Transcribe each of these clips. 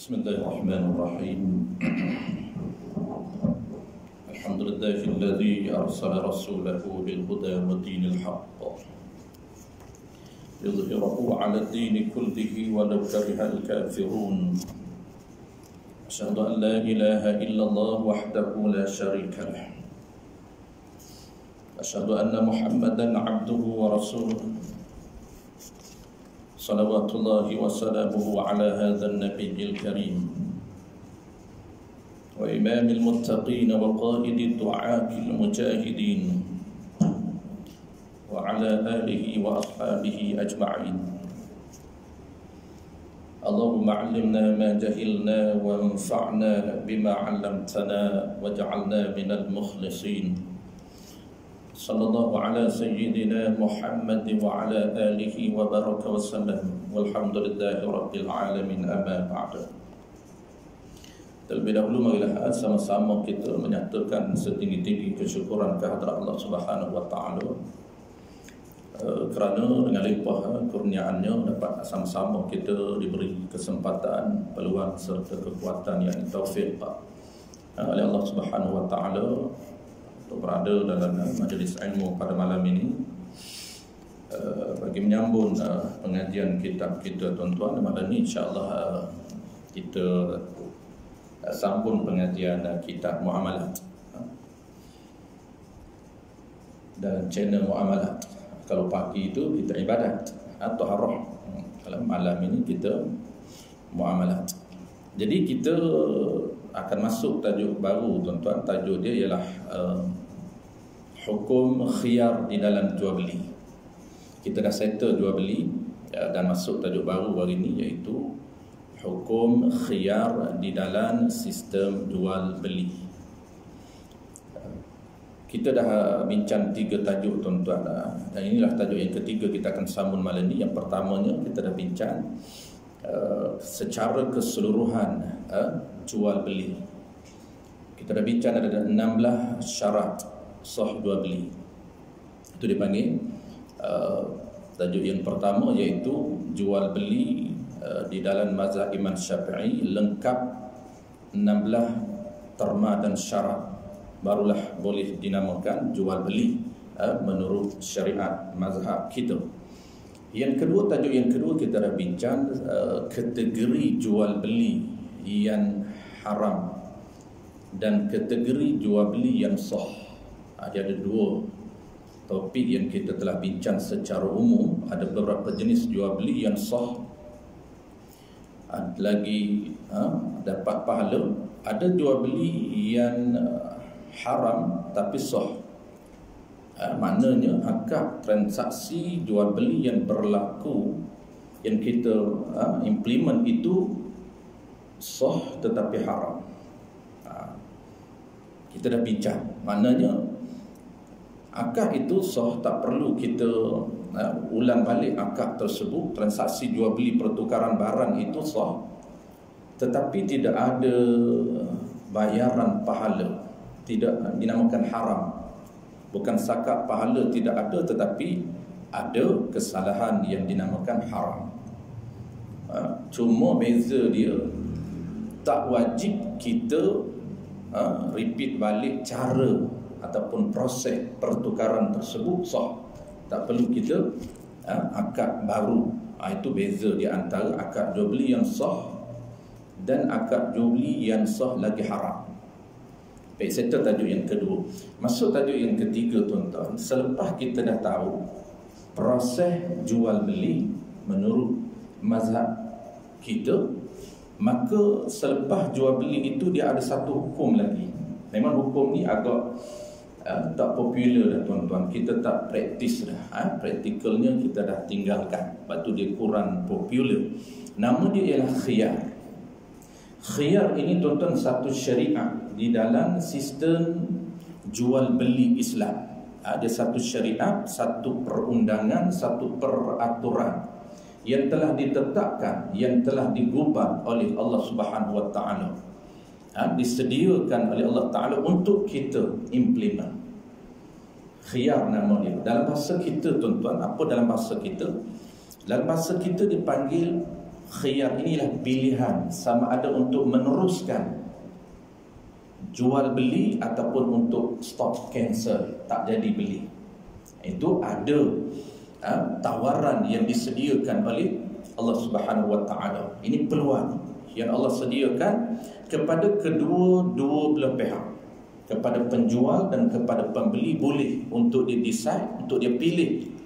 Bismillahirrahmanirrahim. Alhamdulillahilladzi arsala rasulahu bil huda wa dinil haqq yudhhirahu 'ala ad-din kullihi walau karihal kafirun. Asyhadu an la ilaha illallah wahdahu la syarika lah. Asyhadu anna Muhammadan 'abduhu wa rasuluh. Salawatullahi wa salamuhu ala hadha an-nabiyil karim wa imamil muttaqin wa qaidid du'atil mujahidin wa ala alihi wa ashabihi ajma'in. Allahumma 'allimna ma jahilna wa anfa'na bima 'allamtana waj'alna minal mukhlisin. Sallallahu ala sayyidina Muhammad wa ala alihi wa baraka wa sallam. Walhamdulillahi rabbil alamin, amma ba'du. Terlebih dahulu marilah sama-sama kita menyatakan setinggi-tinggi kesyukuran kehadrat Allah Subhanahu wa taala kerana dengan limpah kurniaannya dapat sama-sama kita diberi kesempatan, peluang serta kekuatan yang taufik oleh Allah Subhanahu wa taala untuk berada dalam majlis ilmu pada malam ini bagi menyambung pengajian kitab kita tuan-tuan. Malam ini insya-Allah kita sambung pengajian kitab Muamalat dan channel Muamalat. Kalau pagi itu kita ibadat atau haram, kalau malam ini kita Muamalat. Jadi kita akan masuk tajuk baru tuan-tuan. Tajuk dia ialah hukum khiyar di dalam jual beli. Kita dah settle jual beli dan masuk tajuk baru hari ini, iaitu hukum khiyar di dalam sistem jual beli. Kita dah bincang 3 tajuk tuan-tuan, dan inilah tajuk yang ketiga kita akan sambung malam ini. Yang pertamanya kita dah bincang secara keseluruhan jual beli. Kita dah bincang ada 16 syarat sah jual beli. Itu dipanggil tajuk yang pertama, iaitu jual beli di dalam mazhab Imam Syafi'i lengkap 16 terma dan syarat, barulah boleh dinamakan jual beli menurut syariat mazhab kita. Yang kedua, tajuk yang kedua kita dah bincang kategori jual beli yang haram dan kategori jual beli yang sah. Ada 2 topik yang kita telah bincang secara umum. Ada beberapa jenis jual beli yang sah, ada lagi dapat pahala. Ada jual beli yang haram tapi sah. Maknanya akad transaksi jual beli yang berlaku, yang kita implement itu sah tetapi haram. Kita dah bincang, maknanya akad itu sah, tak perlu kita ulang balik akad tersebut. Transaksi jual beli pertukaran barang itu sah, tetapi tidak ada bayaran pahala, tidak dinamakan haram. Bukan sakat pahala tidak ada, tetapi ada kesalahan yang dinamakan haram. Cuma beza dia, tak wajib kita repeat balik cara ataupun proses pertukaran tersebut sah. Tak perlu kita akad baru. Itu beza di antara akad jual beli yang sah dan akad jual beli yang sah lagi haram. Baik, settle tajuk yang kedua. Masuk tajuk yang ketiga tuan-tuan. Selepas kita dah tahu proses jual beli menurut mazhab kita, maka selepas jual beli itu dia ada satu hukum lagi. Memang hukum ni agak tak popular dah tuan-tuan. Kita tak praktis dah. Praktikalnya kita dah tinggalkan. Lepas tu dia kurang popular. Nama dia ialah khiyar. Khiyar ini tuan-tuan satu syariat di dalam sistem jual beli Islam. Ada satu syariat, satu perundangan, satu peraturan yang telah ditetapkan, yang telah digubah oleh Allah Subhanahu wa taala. Disediakan oleh Allah taala untuk kita implement. Khiyar nama dia. Dalam bahasa kita tuan-tuan, apa dalam bahasa kita? Dalam bahasa kita dipanggil khiyar inilah pilihan, sama ada untuk meneruskan jual beli ataupun untuk stop, cancel, tak jadi beli. Itu ada tawaran yang disediakan oleh Allah Subhanahu wa taala. Ini peluang yang Allah sediakan kepada kedua-dua belah pihak, kepada penjual dan kepada pembeli, boleh untuk dia decide, untuk dia pilih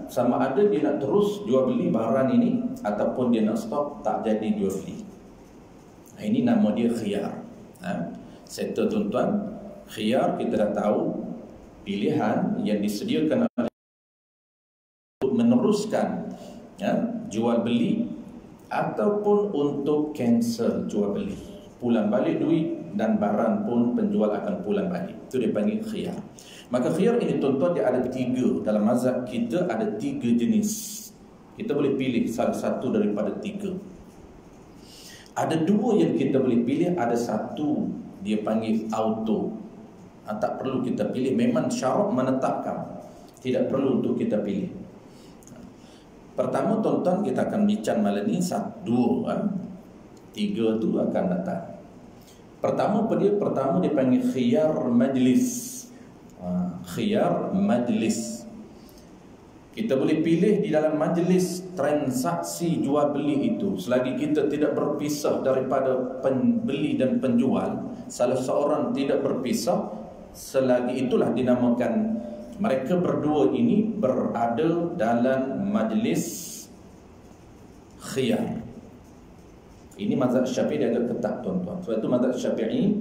sama ada dia nak terus jual beli barang ini ataupun dia nak stop, tak jadi jual beli. Ini nama dia khiyar. Settle tuan-tuan, khiyar kita dah tahu pilihan yang disediakan untuk meneruskan jual beli ataupun untuk cancel jual beli, pulang balik duit dan barang pun penjual akan pulang balik. Itu dia panggil khiyar. Maka khiyar ini tuan-tuan dia ada 3. Dalam mazhab kita ada 3 jenis. Kita boleh pilih salah satu daripada 3. Ada 2 yang kita boleh pilih, ada 1 dia panggil auto. Tak perlu kita pilih, memang syarak menetapkan, tidak perlu untuk kita pilih. Pertama tuan-tuan kita akan bincang malam ni 2, 3 tu akan datang. Pertama dia panggil khiyar majlis. Khiyar majlis, kita boleh pilih di dalam majlis transaksi jual beli itu, selagi kita tidak berpisah daripada pembeli dan penjual, salah seorang tidak berpisah, selagi itulah dinamakan mereka berdua ini berada dalam majlis khiyar. Ini mazhab Syafi'i dia agak ketat tuan-tuan. Sebab itu mazhab Syafi'i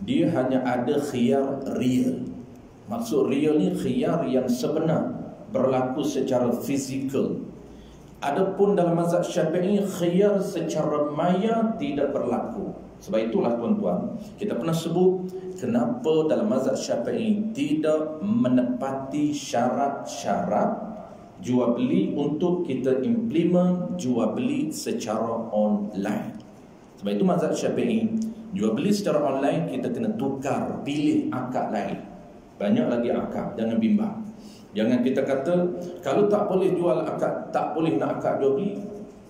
dia hanya ada khiyar real. Maksud real ni khiyar yang sebenar, berlaku secara fizikal. Adapun dalam mazhab Syafi'i khiyar secara maya tidak berlaku. Sebab itulah tuan-tuan, kita pernah sebut kenapa dalam mazhab Syafi'i tidak menepati syarat-syarat jual beli untuk kita implement jual beli secara online. Sebab itu mazhab Syafi'i, jual beli secara online kita kena tukar, pilih akad lain. Banyak lagi akad, jangan bimbang. Jangan kita kata kalau tak boleh jual akad, tak boleh nak akad jual beli,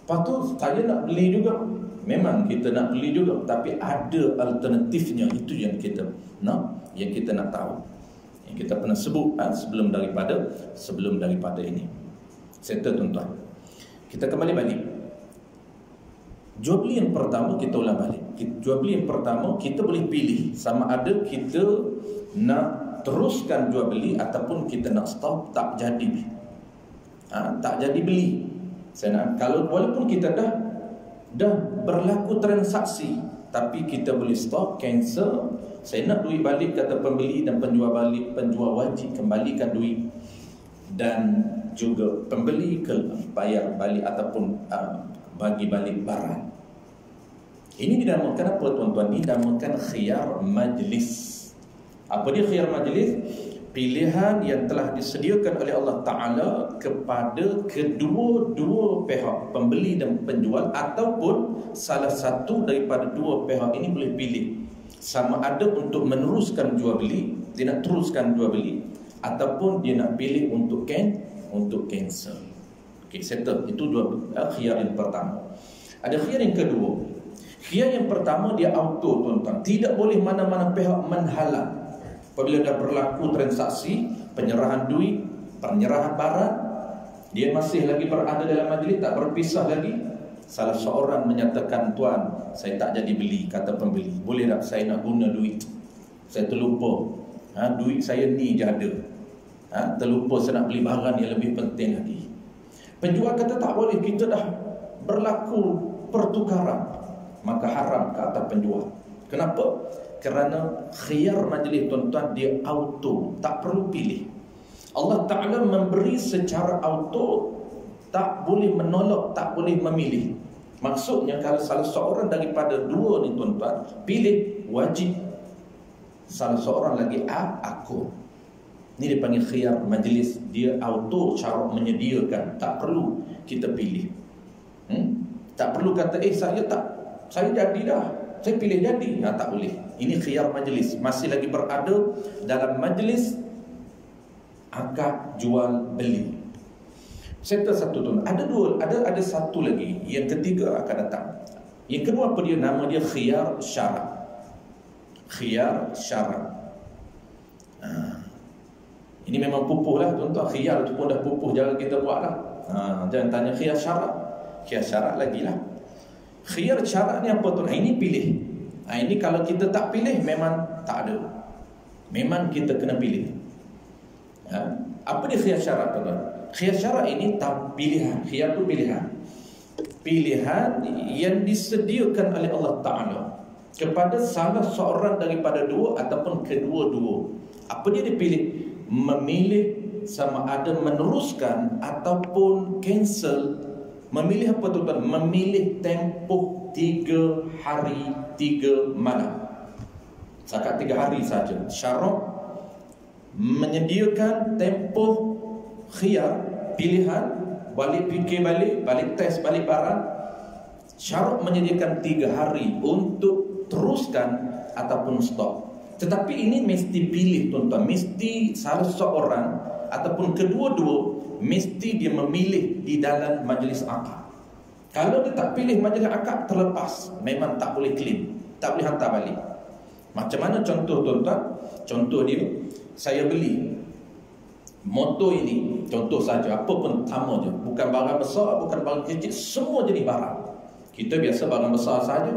patut saya nak beli juga. Memang kita nak beli juga, tapi ada alternatifnya. Itu yang kita nak tahu, yang kita pernah sebut sebelum daripada ini. Settle tuan-tuan. Kita kembali balik. Jual beli yang pertama kita ulang balik. Jual beli yang pertama kita boleh pilih sama ada kita nak teruskan jual beli ataupun kita nak stop, tak jadi. Tak jadi beli. Kalau walaupun kita dah berlaku transaksi, tapi kita boleh stop, cancel. Saya nak duit balik, kata pembeli, dan penjual wajib kembalikan duit, dan juga pembeli bayar balik ataupun bagi balik barang. Ini dinamakan apa tuan-tuan? Ini dinamakan khiyar majlis. Apa dia khiyar majlis? Pilihan yang telah disediakan oleh Allah Ta'ala kepada kedua-dua pihak, pembeli dan penjual, ataupun salah satu daripada 2 pihak ini boleh pilih sama ada untuk meneruskan jual beli, dia nak teruskan jual beli, ataupun dia nak pilih untuk cancel. Okey, settle. Itu 2 khiyar yang pertama. Ada khiyar yang kedua. Khiyar yang pertama dia auto tuan-tuan, tidak boleh mana-mana pihak menghalang. Apabila dah berlaku transaksi, penyerahan duit, penyerahan barang, dia masih lagi berada dalam majlis, tak berpisah lagi. Salah seorang menyatakan, tuan, saya tak jadi beli, kata pembeli. Boleh tak saya nak guna duit? Saya terlupa. Duit saya ni je ada. Terlupa saya nak beli barang yang lebih penting lagi. Penjual kata tak boleh, kita dah berlaku pertukaran. Maka haram ke atas penjual. Kenapa? Kerana khiyar majlis tuan-tuan dia auto, tak perlu pilih. Allah Ta'ala memberi secara auto, tak boleh menolak, tak boleh memilih. Maksudnya kalau salah seorang daripada 2 ni tuan-tuan pilih, wajib salah seorang lagi aku. Ini dipanggil khiyar majlis. Dia auto, cara menyediakan, tak perlu kita pilih. Tak perlu kata saya jadi dah, saya pilih jadi. Tak boleh. Ini khiyar majlis, masih lagi berada dalam majlis akad jual beli. Settle satu tu. Ada dua, ada satu lagi. Yang ketiga akan datang. Yang kedua apa dia? Nama dia khiyar syarat. Khiyar syarat. Ini memang pupuh lah tuan-tuan. Khiyar tu pun dah pupuh, jangan kita buat lah. Jangan tanya khiyar syarat. Khiyar syarat lagi lah. Khiyar syarat ni apa tuan? Ini pilih. Ini kalau kita tak pilih memang tak ada. Memang kita kena pilih. Apa dia khiyar syarat tuan-tuan? Khiyar syarat ini tak pilihan. Khiyar tu pilihan. Pilihan yang disediakan oleh Allah Ta'ala kepada salah seorang daripada dua ataupun kedua-dua. Apa dia dipilih? Memilih sama ada meneruskan ataupun cancel. Memilih apa tuan-tuan? Memilih tempoh 3 hari 3 malam. Sakat 3 hari saja. Syarat menyediakan tempoh khiyar, pilihan, balik fikir balik tes, balik barang. Syarat menyediakan 3 hari untuk teruskan ataupun stop. Tetapi ini mesti pilih tuan-tuan. Mesti salah seorang ataupun kedua-dua mesti dia memilih di dalam majlis akad. Kalau dia tak pilih majlis akad, terlepas. Memang tak boleh claim, tak boleh hantar balik. Macam mana contoh tuan-tuan? Contoh dia, saya beli motor ini, contoh saja, apa pun sama je, bukan barang besar, bukan barang kecil, semua jenis barang. Kita biasa barang besar saja,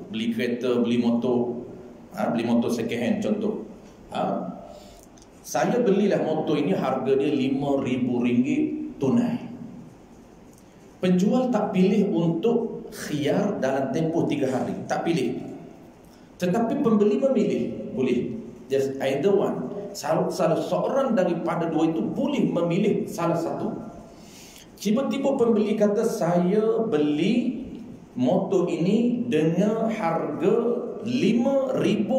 beli kereta, beli motor, beli motor second hand contoh. Saya belilah motor ini, harga dia RM5,000 tunai. Penjual tak pilih untuk khiyar dalam tempoh 3 hari, tak pilih. Tetapi pembeli memilih, boleh. Just either one. Salah seorang daripada dua itu boleh memilih salah satu. Tiba-tiba pembeli kata, saya beli motor ini dengan harga RM5,000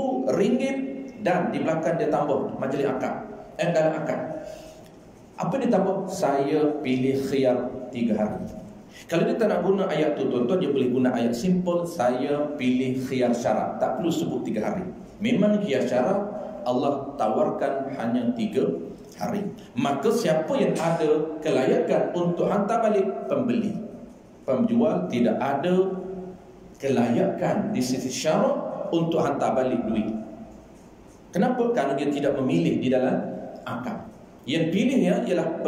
dan di belakang dia tambah majlis akad. Dalam akad. Apa dia tambah? Saya pilih khiyar 3 hari. Kalau dia tak nak guna ayat tu tuan-tuan, dia boleh guna ayat simple, saya pilih khiyar syarat. Tak perlu sebut 3 hari. Memang khiyar syarat Allah tawarkan hanya 3 hari. Maka siapa yang ada kelayakan untuk hantar balik? Pembeli. Penjual tidak ada kelayakan di sisi syarak untuk hantar balik duit. Kenapa? Kerana dia tidak memilih di dalam akad. Yang pilihnya ialah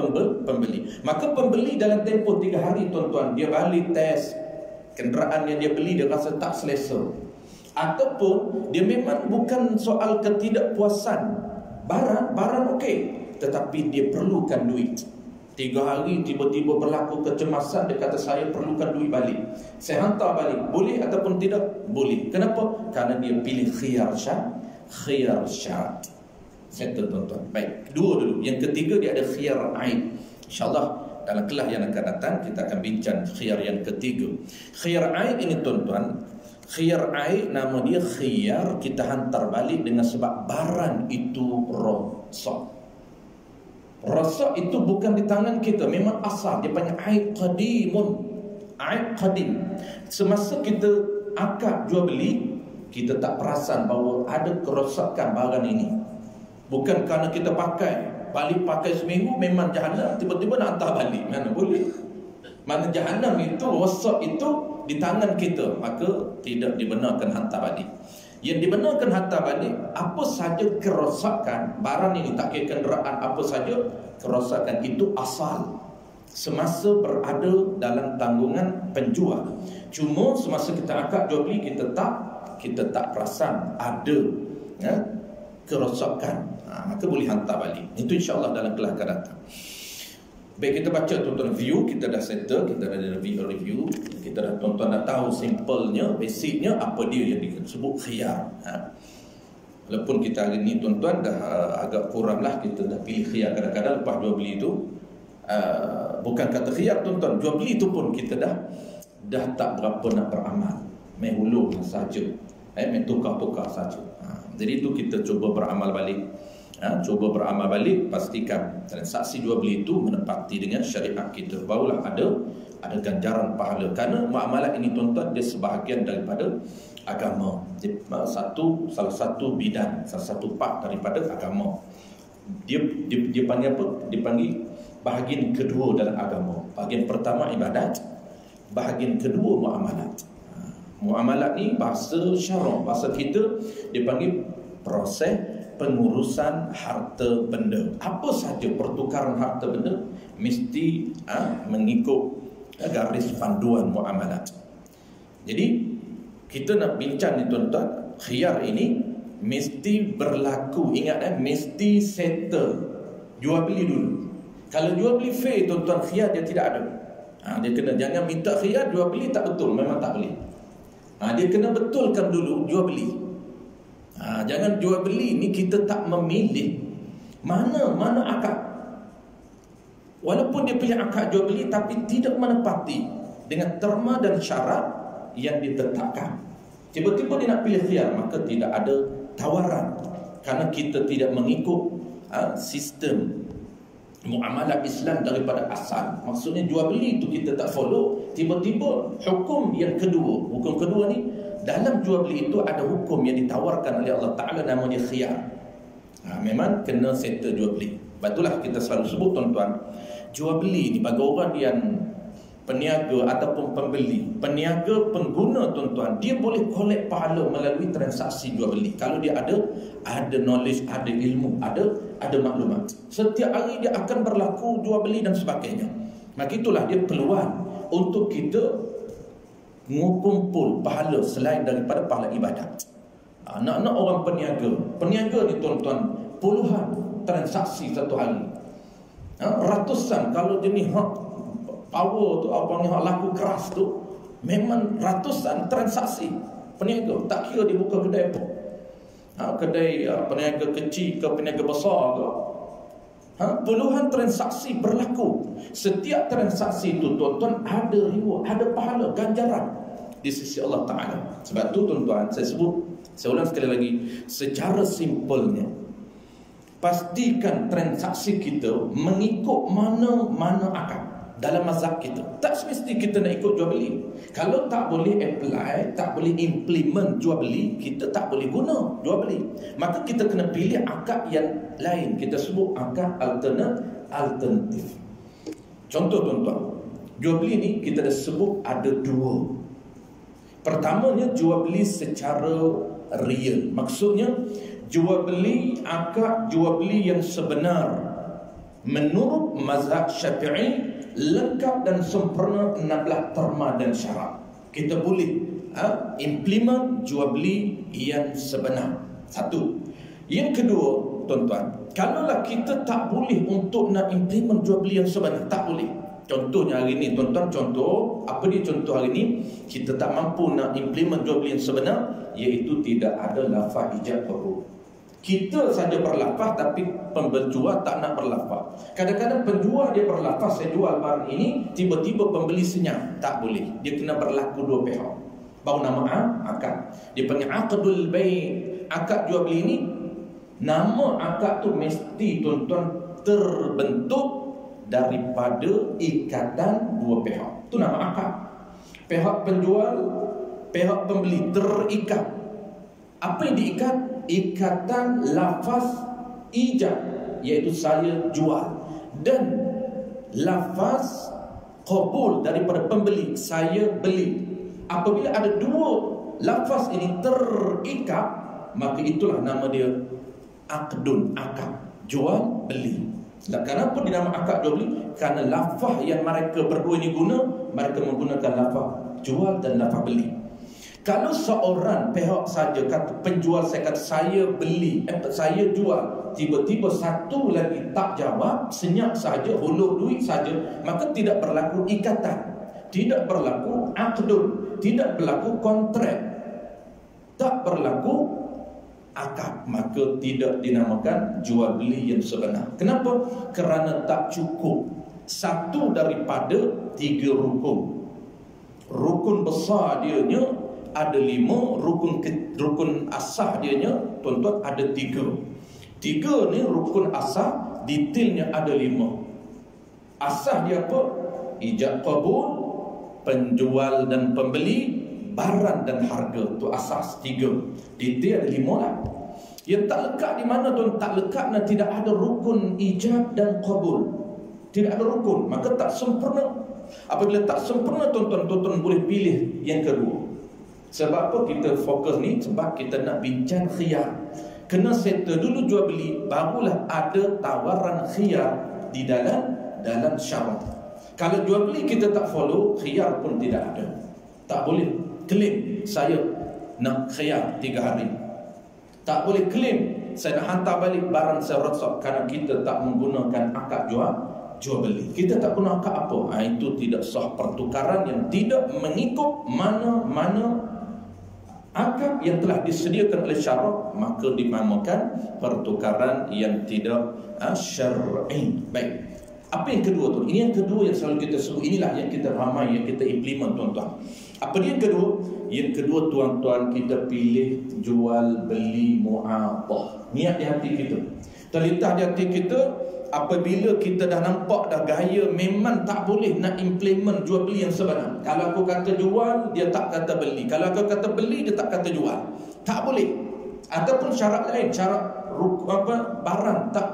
pembeli. Maka pembeli dalam tempoh 3 hari tuan-tuan, dia balik test kenderaan yang dia beli, dia rasa tak selesa. Ataupun dia memang bukan soal ketidakpuasan, barang okey, tetapi dia perlukan duit. 3 hari tiba-tiba berlaku kecemasan, dia kata saya perlukan duit balik, saya hantar balik, boleh ataupun tidak? Boleh. Kenapa? Kerana dia pilih khiyar syarat. Settle tuan-tuan. Baik, dua dulu. Yang ketiga dia ada khiyar aib. InsyaAllah dalam kelas yang akan datang kita akan bincang khiyar yang ketiga. Khiyar aib ini tuan-tuan, khiyar aib nama dia khiyar kita hantar balik dengan sebab barang itu rosak. Rosak itu bukan di tangan kita, memang asal dia panggil aib qadimun. Aib qadim. Semasa kita akad jual beli, kita tak perasan bahawa ada kerosakan barang ini. Bukan kerana kita balik pakai seminggu memang jahanam, tiba-tiba nak hantar balik, mana boleh. Mana jahanam itu, rosak itu di tangan kita, maka tidak dibenarkan hantar balik. Yang dibenarkan hantar balik, apa saja kerosakan barang ini, tak kira kenderaan, apa saja kerosakan itu asal semasa berada dalam tanggungan penjual. Cuma semasa kita akad jual beli, kita tak perasan ada kerosakan, maka boleh hantar balik. Itu insyaAllah dalam kelas akan datang. Baik, kita baca tuan-tuan review, kita dah settle, kita dah ada review, kita dah tuan-tuan dah tahu simpelnya, basicnya apa dia yang disebut khiyar. Walaupun kita hari ni tuan-tuan dah agak kurang lah, kita dah pilih khiyar kadang-kadang lepas jual beli itu. Bukan kata khiyar tuan-tuan, jual beli itu pun kita dah tak berapa nak beramal, main hulur saja, main tukar-tukar saja. Jadi itu kita cuba beramal balik. Cuba beramal balik, pastikan transaksi jual beli itu menepati dengan syariat kita, barulah ada ganjaran pahala. Kerana muamalah ini tuan-tuan, dia sebahagian daripada agama. Salah satu bidang, salah satu part daripada agama. Dia panggil apa? Dia panggil bahagian kedua dalam agama. Bahagian pertama ibadat, bahagian kedua muamalat. Muamalat ni bahasa syarak, bahasa kita dipanggil proses pengurusan harta benda. Apa sahaja pertukaran harta benda mesti mengikut garis panduan muamalat. Jadi kita nak bincang ni tuan-tuan, khiyar ini mesti berlaku. Ingat mesti settle jual beli dulu. Kalau jual beli fair tuan-tuan, khiyar dia tidak ada. Dia kena, jangan minta khiyar jual beli tak betul, memang tak boleh. Dia kena betulkan dulu jual beli. Jangan jual beli ni kita tak memilih mana akad. Walaupun dia pilih akad jual beli tapi tidak menepati dengan terma dan syarat yang ditetapkan. Tiba-tiba dia nak pilih khiyar, maka tidak ada tawaran, karena kita tidak mengikut sistem muamalah Islam daripada asal. Maksudnya jual beli itu kita tak follow. Tiba-tiba hukum yang kedua, hukum kedua ni dalam jual beli itu ada hukum yang ditawarkan oleh Allah Ta'ala, namanya khiyar. Memang kena settle jual beli. Betullah kita selalu sebut tuan-tuan, jual beli ni bagi orang yang peniaga ataupun pembeli, peniaga pengguna tuan-tuan, dia boleh collect pahala melalui transaksi jual beli kalau dia ada knowledge, ada ilmu, ada maklumat. Setiap hari dia akan berlaku jual beli dan sebagainya. Maka itulah dia peluang untuk kita mengumpul pahala selain daripada pahala ibadat. Nak orang peniaga ni tuan-tuan, puluhan transaksi satu hari, ratusan. Kalau jenis power tu, apa ni, laku keras tu, memang ratusan transaksi peniaga. Tak kira dia buka kedai apa, kedai peniaga kecil ke peniaga besar ke, puluhan transaksi berlaku. Setiap transaksi itu tuan-tuan ada reward, ada pahala, ganjaran di sisi Allah Ta'ala. Sebab tu tuan-tuan, saya ulang sekali lagi, secara simpelnya, pastikan transaksi kita mengikut mana akad dalam mazhab kita. Tak semesti kita nak ikut jual beli. Kalau tak boleh apply, tak boleh implement jual beli, kita tak boleh guna jual beli. Maka kita kena pilih akad yang lain. Kita sebut akad alternatif. Contoh tuan-tuan, jual beli ni kita dah sebut ada dua. Pertamanya jual beli secara real. Maksudnya jual beli, akad jual beli yang sebenar menurut mazhab Syafi'i, lengkap dan sempurna 16 terma dan syarat. Kita boleh implement jual beli yang sebenar. Satu. Yang kedua tuan-tuan, kalaulah kita tak boleh untuk nak implement jual beli yang sebenar, tak boleh. Contohnya hari ni tuan-tuan, contoh hari ni kita tak mampu nak implement jual beli yang sebenar, iaitu tidak ada lafaz ijab qabul. Kita saja berlafaz tapi penjual tak nak berlafaz. Kadang-kadang penjual dia berlafaz, saya jual barang ini, tiba-tiba pembeli senyap. Tak boleh. Dia kena berlaku dua pihak. Baru nama akad. Dia panggil aqdul bai'. Akad jual beli ini, nama akad tu mesti tuan-tuan terbentuk daripada ikatan dua pihak. Itu nama akad. Pihak penjual, pihak pembeli terikat. Apa yang diikat? Ikatan lafaz ijab, iaitu saya jual, dan lafaz qabul daripada pembeli, saya beli. Apabila ada dua lafaz ini terikat, maka itulah nama dia aqdun, akad jual beli. Kenapa dinamakan akad jual beli? Kerana lafaz yang mereka berdua ini guna, mereka menggunakan lafaz jual dan lafaz beli. Kalau seorang pihak saja kata, penjual saya kata saya beli, saya jual, tiba-tiba satu lagi tak jawab, senyap saja, hulur duit saja, maka tidak berlaku ikatan, tidak berlaku aqdun, tidak berlaku kontrak, tak berlaku akad, maka tidak dinamakan jual beli yang sebenar. Kenapa? Kerana tak cukup satu daripada tiga rukun. Rukun besar dianya ada 5, rukun asah dianya tuan-tuan ada 3. 3 ni rukun asah, detailnya ada 5. Asah dia apa? Ijab qabul, penjual dan pembeli, barang dan harga. Tu asas 3. Detail ada 5 lah. Yang tak lekat di mana tuan? Tak lekat dan tidak ada rukun ijab dan qabul. tidak ada rukun, maka tak sempurna. Apabila tak sempurna, tuan-tuan boleh pilih yang kedua. Sebab apa kita fokus ni? Sebab kita nak bincang khiyar. Kena settle dulu jual beli, barulah ada tawaran khiyar di dalam syarat. Kalau jual beli kita tak follow, khiyar pun tidak ada. Tak boleh claim saya nak khiyar 3 hari. Tak boleh claim saya nak hantar balik barang saya rosak, kerana kita tak menggunakan akad jual beli. Kita tak guna akad apa? Itu tidak sah. Pertukaran yang tidak mengikut mana-mana akad yang telah disediakan oleh syarak, maka dinamakan pertukaran yang tidak syar'i. Baik. Apa yang kedua tu? Ini yang kedua yang selalu kita sebut. Inilah yang kita ramai, yang kita implement, tuan-tuan. Apa dia yang kedua? Yang kedua, tuan-tuan, kita pilih jual beli mu'athah. Niat di hati kita, terlintas di hati kita. Apabila kita dah nampak dah gaya memang tak boleh nak implement jual beli yang sebenar. Kalau aku kata jual, dia tak kata beli. Kalau aku kata beli, dia tak kata jual. Tak boleh. Ataupun syarat lain, syarat barang tak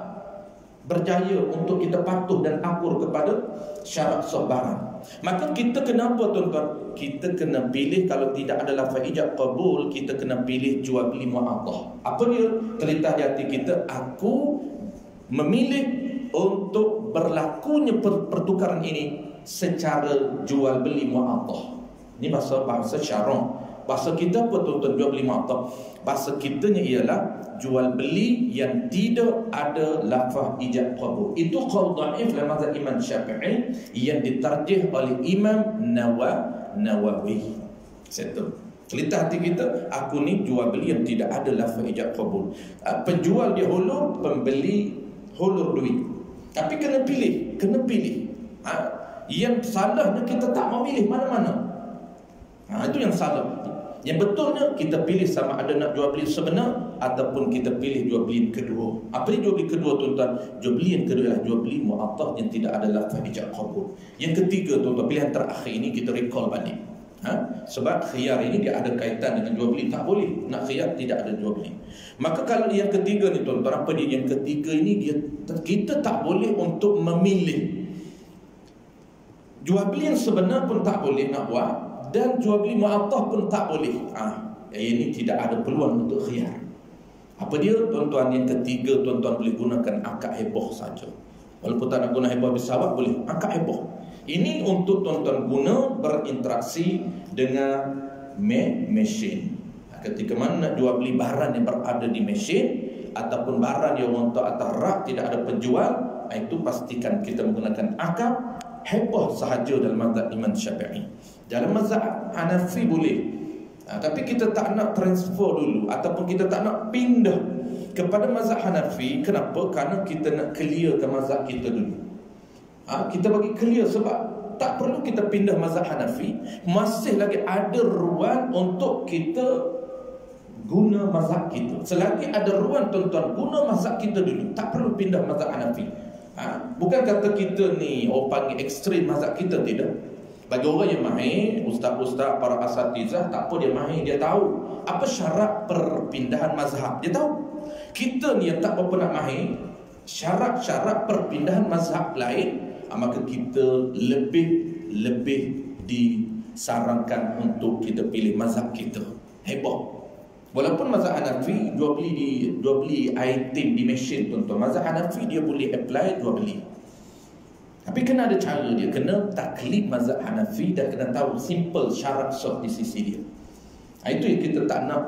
berjaya untuk kita patuh dan akur kepada syarat sah barang. Maka kita kena apa, tuan-tuan? Kita kena pilih, kalau tidak ada lafaz ijab qabul, kita kena pilih jual beli mu'athah. Apa dia? Terlintas di hati kita, aku memilih untuk berlakunya pertukaran ini secara jual beli mu'athah. Ini bahasa syarak. Bahasa kita apa, tuan-tuan, jual beli mu'athah? Bahasa kitanya ialah jual beli yang tidak ada lafaz ijab qabul. Itu qaul dhaif dalam mazhab Imam Syafi'i yang ditarjih oleh Imam Nawawi. Satu. Terlintas hati kita, aku ni jual beli yang tidak ada lafaz ijab qabul. Penjual dia hulur, pembeli hulur duit. Tapi kena pilih. Yang salahnya kita tak mau pilih mana-mana. Itu yang salah. Yang betulnya kita pilih sama ada nak jual beli sebenar ataupun kita pilih jual beli kedua. Apa dia jual beli kedua, tuan-tuan? Jual beli yang kedua adalah jual beli mu'athah yang tidak ada lafaz ijab qabul. Yang ketiga, tuan-tuan, pilihan terakhir ini kita recall balik. Sebab khiyar ini dia ada kaitan dengan jual beli. Tak boleh nak khiyar tidak ada jual beli. Maka kalau yang ketiga ni, tuan-tuan, apa dia? Yang ketiga ini kita tak boleh untuk memilih. Jual beli yang sebenar pun tak boleh nak buat, dan jual beli mu'athah pun tak boleh. Ini tidak ada peluang untuk khiyar. Apa dia, tuan-tuan? Yang ketiga, tuan-tuan boleh gunakan akad heboh saja. Walaupun tak nak guna heboh bersawab, boleh akad heboh. Ini untuk tuan-tuan guna berinteraksi dengan mesin. Ketika mana nak jual beli barang yang berada di mesin ataupun barang yang untuk atas rak tidak ada penjual, itu pastikan kita menggunakan akad heboh sahaja dalam mazhab Imam Syafi'i. Dalam mazhab Hanafi boleh. Tapi kita tak nak transfer dulu ataupun kita tak nak pindah kepada mazhab Hanafi. Kenapa? Kerana kita nak clearkan mazhab kita dulu. Kita bagi clear, sebab tak perlu kita pindah mazhab Hanafi. Masih lagi ada ruang untuk kita guna mazhab kita. Selagi ada ruang, tuan-tuan, guna mazhab kita dulu. Tak perlu pindah mazhab Hanafi. Bukan kata kita ni panggil ekstrim mazhab kita, tidak. Bagi orang yang mahir, ustaz-ustaz, para asatizah, tak apa, dia mahir, dia tahu apa syarat perpindahan mazhab. Dia tahu. Kita ni yang tak apa nak mahir, syarat-syarat perpindahan mazhab lain, maka kita lebih disarankan untuk kita pilih mazhab kita. Heboh. Walaupun mazhab Hanafi jual beli item di mesin, tuan-tuan, mazhab Hanafi dia boleh apply jual beli. Tapi kena ada cara dia, kena taklid mazhab Hanafi dan kena tahu simple syarat sah di sisi dia. Itu yang kita tak nak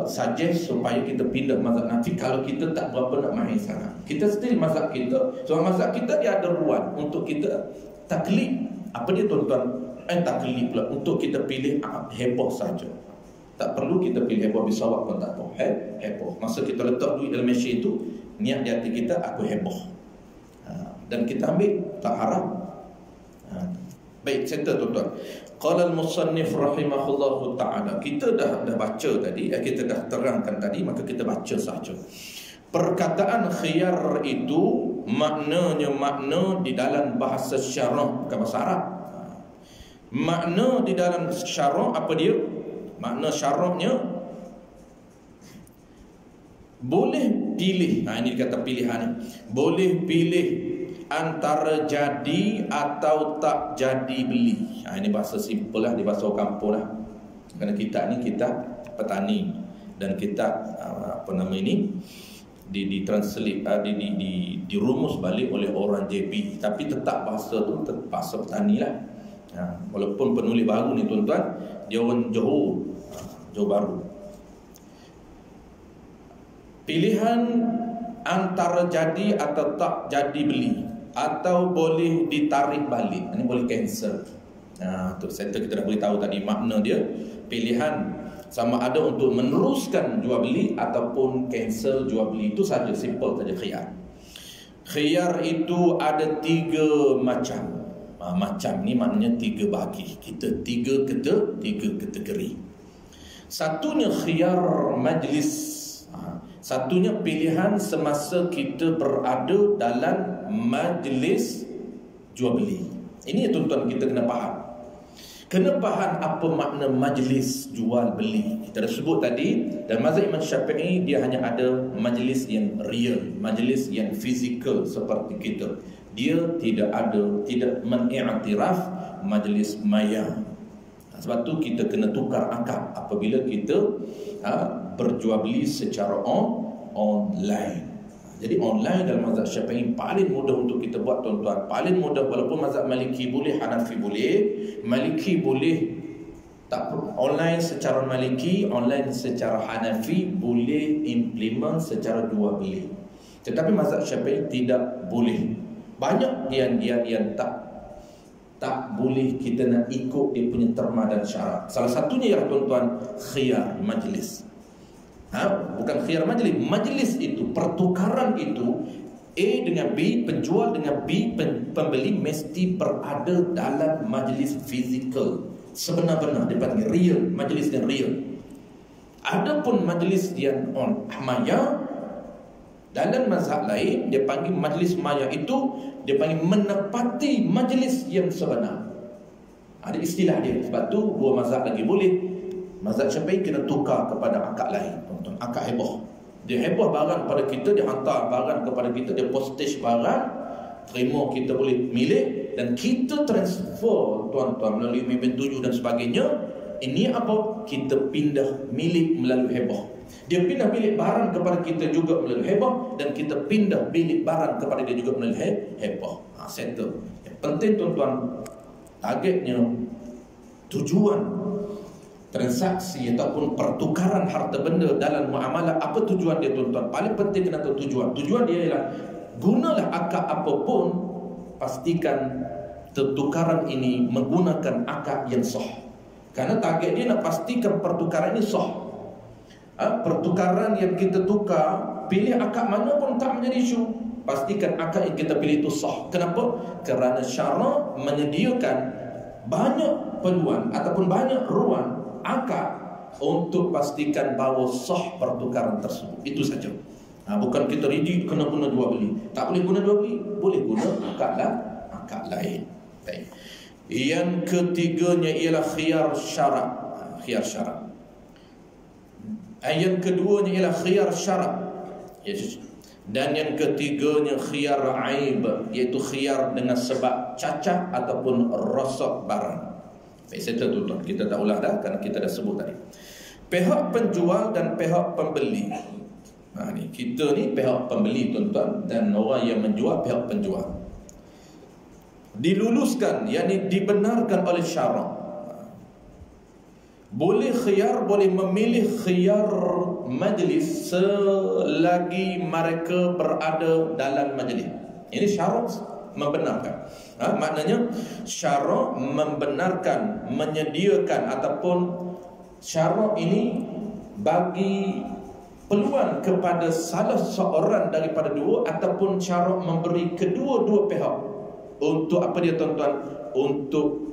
suggest supaya kita pindah mazhab Hanafi kalau kita tak berapa nak mahir sangat. Kita still mazhab kita. So mazhab kita dia ada ruang untuk kita taklid. Apa dia, tuan-tuan? Taklid pula untuk kita pilih heboh saja. Tak perlu kita pilih heboh bisawab pun tak apa. Heboh. Masa kita letak duit dalam mesin itu, niat di hati kita, aku heboh. Dan kita ambil, tak haram. Baik, settle, tuan-tuan. Qala al-musannif rahimahullahu ta'ala. Kita dah baca tadi, kita dah terangkan tadi, maka kita baca saja. Perkataan khiyar itu maknanya makna di dalam bahasa syarak, bukan bahasa Arab. Makna di dalam syarak apa dia? Makna syaraknya boleh pilih. Ini kata pilihan ni. Boleh pilih antara jadi atau tak jadi beli. Ini bahasa simple lah, di bahasa kampung lah. Kerana kita ni kita petani dan kita apa nama ini ditranslate dirumus balik oleh orang JB, tapi tetap bahasa tu tetap bahasa petani lah. Walaupun penulis baru ni tuan-tuan, dia orang Johor baru. Pilihan antara jadi atau tak jadi beli, atau boleh ditarik balik. Ini boleh cancel. Tu kita dah beritahu tadi makna dia. Pilihan sama ada untuk meneruskan jual beli ataupun cancel jual beli. Itu saja, simple saja khiyar. Khiyar itu ada 3 macam. Macam ni maknanya 3 bagi. Kita 3 kategori. Satunya khiyar majlis. Satunya pilihan semasa kita berada dalam majlis jual beli. Ini tuan-tuan kita kena faham. Kena faham apa makna majlis jual beli. Kita dah sebut tadi, dan mazhab Imam Syafi'i dia hanya ada majlis yang real, majlis yang fizikal seperti kita. Dia tidak mengiktiraf majlis maya. Sebab tu kita kena tukar akad apabila kita berjual beli secara online. Jadi online dalam mazhab Syafi'i paling mudah untuk kita buat tuan-tuan. Paling mudah, walaupun mazhab Maliki boleh, Hanafi boleh. Maliki boleh tak online secara Maliki, online secara Hanafi boleh implement secara jual beli. Tetapi mazhab Syafi'i tidak boleh. Banyak yang tak boleh, kita nak ikut dia punya terma dan syarat. Salah satunya ialah tuan-tuan khiyar majlis. Bukan khiyar majlis. Majlis itu, pertukaran itu, A dengan B, penjual dengan B, pembeli mesti berada dalam majlis fizikal. Sebenar-benar dia panggil real, majlis yang real. Adapun majlis yang maya, dalam mazhab lain dia panggil majlis maya itu, dia panggil menepati majlis yang sebenar. Ada istilah dia. Sebab tu 2 mazhab lagi boleh. Mazhab Syafi'i kena tukar kepada akad lain, tuan-tuan. Akad heboh. Dia heboh barang pada kita, dia hantar barang kepada kita, dia postage barang, terima, kita boleh milik, dan kita transfer tuan-tuan melalui Memen 7 dan sebagainya. Ini apa? Kita pindah milik melalui heboh. Dia pindah milik barang kepada kita juga melalui heboh, dan kita pindah milik barang kepada dia juga melalui heboh. Settle. Yang penting tuan-tuan, targetnya, tujuan transaksi ataupun pertukaran harta benda dalam muamalah, apa tujuan dia tuan-tuan? Paling penting kena tahu tujuan. Tujuan dia ialah, gunalah akad apapun, pastikan pertukaran ini menggunakan akad yang sah. Karena target dia nak pastikan pertukaran ini sah. Pertukaran yang kita tukar, pilih akad mana pun tak menjadi isu. Pastikan akad yang kita pilih itu sah. Kenapa? Kerana syarak menyediakan banyak peluang ataupun banyak ruang akad untuk pastikan bahawa sah pertukaran tersebut. Itu saja. Bukan kita rigid kena guna jual beli. Tak boleh guna jual beli, boleh guna akad lain. Baik. Yang ketiganya ialah khiyar syarak. Khiyar syarak. Yang keduanya ialah khiyar syarak. Dan yang ketiganya khiyar aib, iaitu khiyar dengan sebab cacat ataupun rosak barang. Settle tuan-tuan, kita dah ulah dah, kerana kita dah sebut tadi. Pihak penjual dan pihak pembeli. Kita ni pihak pembeli tuan-tuan, dan orang yang menjual pihak penjual. Diluluskan, yakni dibenarkan oleh syarak. Boleh khiyar, boleh memilih khiyar majlis selagi mereka berada dalam majlis. Ini syarak membenarkan. Maknanya syarak membenarkan, menyediakan, ataupun syarak ini bagi peluang kepada salah seorang daripada dua, ataupun syarak memberi kedua-dua pihak untuk apa dia tuan-tuan, untuk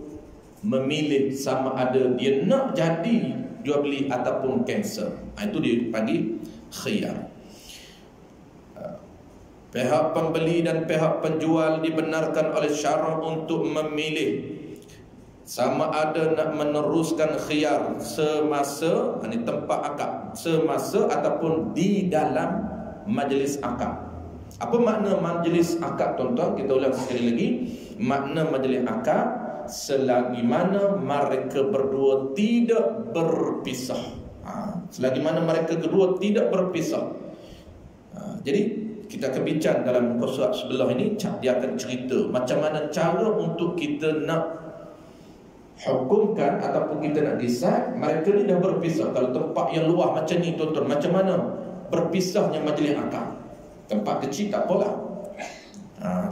memilih sama ada dia nak jadi jual beli ataupun cancel. Itu dipanggil khiyar. Pihak pembeli dan pihak penjual dibenarkan oleh syarak untuk memilih sama ada nak meneruskan khiyar semasa, ini tempat akad, semasa ataupun di dalam majlis akad. Apa makna majlis akad, tuan-tuan? Kita ulang sekali lagi. Makna majlis akad, selagi mana mereka berdua tidak berpisah. Selagi mana mereka kedua tidak berpisah. Jadi kita akan bincang dalam muka surat sebelah ini. Dia akan cerita macam mana cara untuk kita nak hukumkan ataupun kita nak decide mereka ni dah berpisah. Kalau tempat yang luas macam ni, tuan-tuan, macam mana berpisahnya majlis akad? Tempat kecil tak apalah,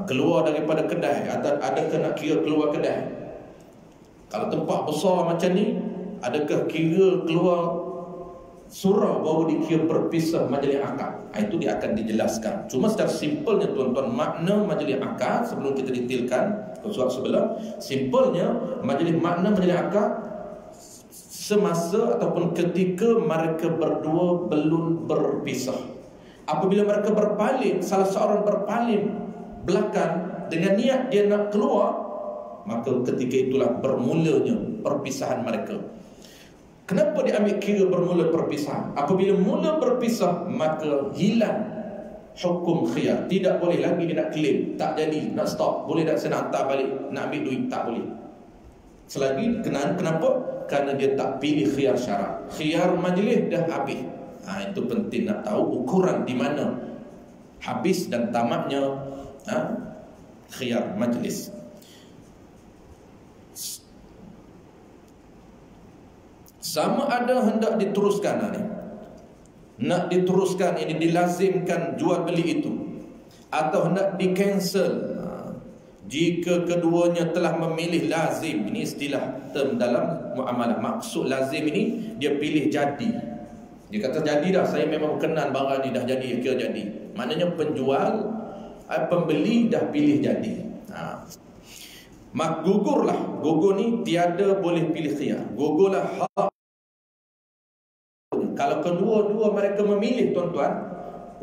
keluar daripada kedai, adakah nak kira keluar kedai? Kalau tempat besar macam ni, adakah kira keluar surau baru dikira berpisah majlis akad? Itu dia akan dijelaskan. Cuma secara simpelnya, tuan-tuan, makna majlis akad sebelum kita detailkan surat sebelah, simpelnya makna majlis akad semasa ataupun ketika mereka berdua belum berpisah. Apabila mereka berpaling, salah seorang berpaling belakang dengan niat dia nak keluar, maka ketika itulah bermulanya perpisahan mereka. Kenapa diambil kira bermula perpisahan? Apabila mula berpisah, maka hilang hukum khiyar. Tidak boleh lagi dia nak claim, tak jadi, nak stop. Boleh tak saya nak hantar balik, nak ambil duit? Tak boleh. Selagi kenapa? Kerana dia tak pilih khiyar syarak. Khiyar majlis dah habis. Itu penting nak tahu ukuran di mana habis dan tamatnya khiyar majlis. Sama ada hendak diteruskan ni, nak diteruskan ini, dilazimkan jual beli itu, atau hendak di cancel. Jika keduanya telah memilih lazim, ini istilah term dalam muamalah. Maksud lazim ini dia pilih jadi. Dia kata jadi dah, saya memang berkenan barang ni, dah jadi, kira jadi. Maknanya penjual, pembeli dah pilih jadi. Mak gugurlah. Gugur ni tiada boleh pilih khiyar. Gugurlah hak. Kalau kedua-dua mereka memilih, tuan-tuan,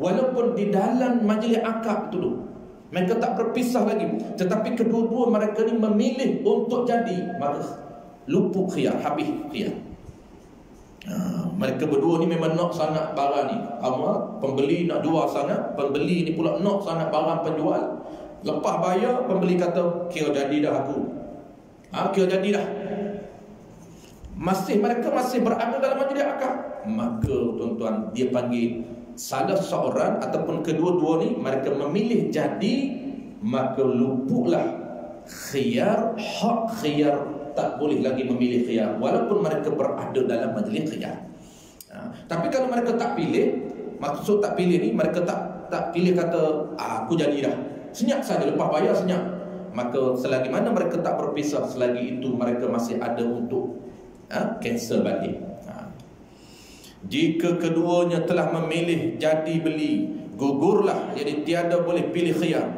walaupun di dalam majlis akad tu, mereka tak berpisah lagi, tetapi kedua-dua mereka ni memilih untuk jadi, maka luput khiyar, habis khiyar. Mereka berdua ni memang nak sangat barang ni. Pembeli nak jual sangat, pembeli ni pula nak sangat barang penjual. Lepas bayar, pembeli kata, kira jadi dah aku. Kira jadi dah. Mereka masih berada dalam majlis akad. Maka tuan-tuan, dia panggil salah seorang ataupun kedua-dua ni mereka memilih jadi, maka luputlah khiyar, hak khiyar. Tak boleh lagi memilih khiyar walaupun mereka berada dalam majlis khiyar. Tapi kalau mereka tak pilih, maksud tak pilih ni, mereka tak pilih kata aku jadi dah, senyap saja, lepas bayar senyap, maka selagi mana mereka tak berpisah, selagi itu mereka masih ada untuk cancel balik. Jika keduanya telah memilih jadi beli, gugurlah, jadi tiada boleh pilih khiyar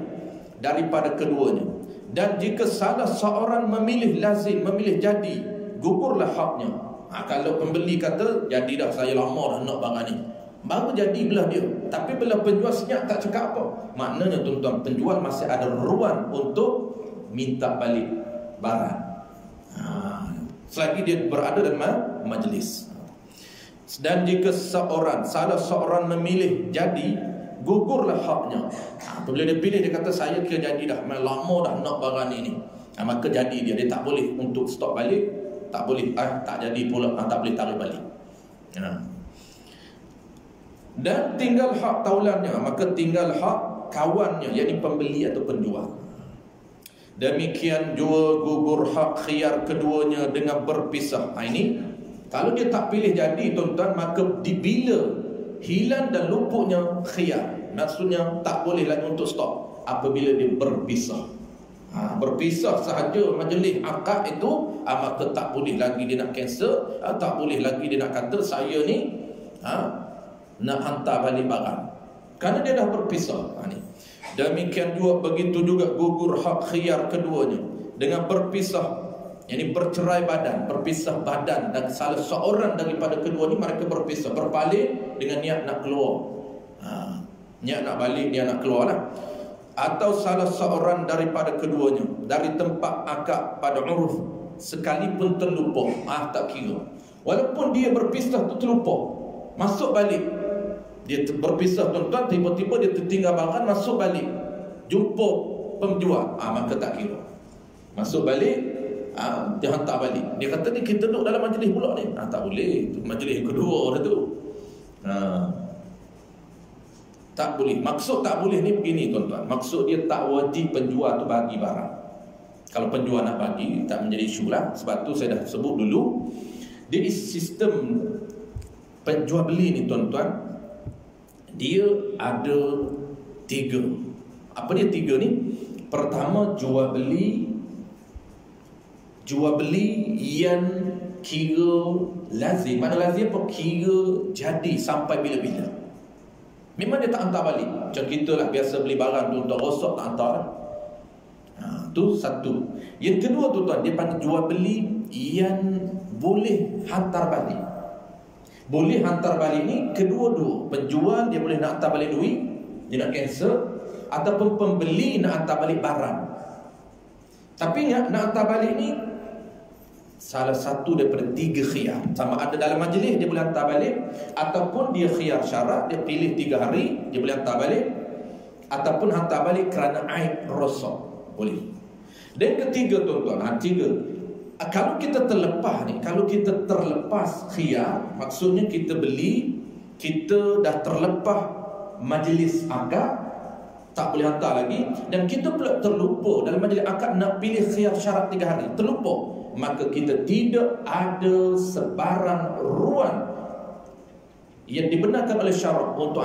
daripada keduanya. Dan jika salah seorang memilih lazim, memilih jadi, gugurlah haknya. Kalau pembeli kata, jadi dah, saya lama dah nak barang ni, baru jadi belah dia. Tapi bila penjual senyap tak cakap apa, maknanya tuan-tuan, penjual masih ada ruang untuk minta balik barang, selagi dia berada dalam majlis. Dan jika salah seorang memilih jadi, gugurlah haknya. Apabila dia pilih, dia kata saya kira jadi dah, lama dah nak barang ni. Maka jadi dia tak boleh untuk stop balik, tak boleh tak jadi pula, tak boleh tarik balik. Dan tinggal hak taulannya, maka tinggal hak kawannya, yakni pembeli atau penjual. Demikian jua gugur hak khiyar keduanya dengan berpisah. Ini kalau dia tak pilih jadi, tuan-tuan, maka bila hilang dan luputnya khiyar, maksudnya tak boleh lagi untuk stop apabila dia berpisah. Berpisah sahaja majlis akad itu, maka tak boleh lagi dia nak cancel, tak boleh lagi dia nak kata saya ni nak hantar balik barang, kerana dia dah berpisah. Demikian juga, begitu juga gugur hak khiyar keduanya dengan berpisah, yakni bercerai badan, berpisah badan, dan salah seorang daripada kedua ni mereka berpisah, berpaling dengan niat nak keluar, niat nak balik, niat nak keluar lah. Atau salah seorang daripada keduanya dari tempat akad pada uruf, sekalipun terlupa, tak kira, walaupun dia berpisah tu terlupa, masuk balik, Dia berpisah tuan-tuan, tiba-tiba dia tertinggal bahkan masuk balik, jumpa penjual, maka tak kira. Masuk balik, dia hantar balik. Dia kata ni kita duduk dalam majlis pula ni. Tak boleh, itu majlis kedua dah tu. Tak boleh. Maksud tak boleh ni begini tuan-tuan. Maksud dia tak wajib penjual tu bagi barang. Kalau penjual nak bagi, tak menjadi isu lah. Sebab tu saya dah sebut dulu, dia sistem penjual beli ni tuan-tuan, dia ada 3. Apa dia 3 ni? Pertama, jual beli yang kira lazim. Mana lazim apa? Kira jadi sampai bila-bila. Memang dia tak hantar balik. Macam kita lah biasa beli barang tu, untuk rosak tak hantar lah. Tu satu. Yang kedua tuan-tuan, dia panggil jual beli yang boleh hantar balik. Boleh hantar balik ni kedua-dua. Penjual dia boleh nak hantar balik duit, dia nak cancel, ataupun pembeli nak hantar balik barang. Tapi nak hantar balik ni salah satu daripada 3 khiyar. Sama ada dalam majlis dia boleh hantar balik, ataupun dia khiyar syarat, dia pilih 3 hari dia boleh hantar balik, ataupun hantar balik kerana aib rosak, boleh. Dan ketiga tuan-tuan, 3. Kalau kita terlepas ni, kalau kita terlepas khiyar, maksudnya kita beli, kita dah terlepas majlis akad, tak boleh hantar lagi, dan kita pula terlupa dalam majlis akad nak pilih khiyar syarat 3 hari, terlupa, maka kita tidak ada sebarang ruang yang dibenarkan oleh syarak untuk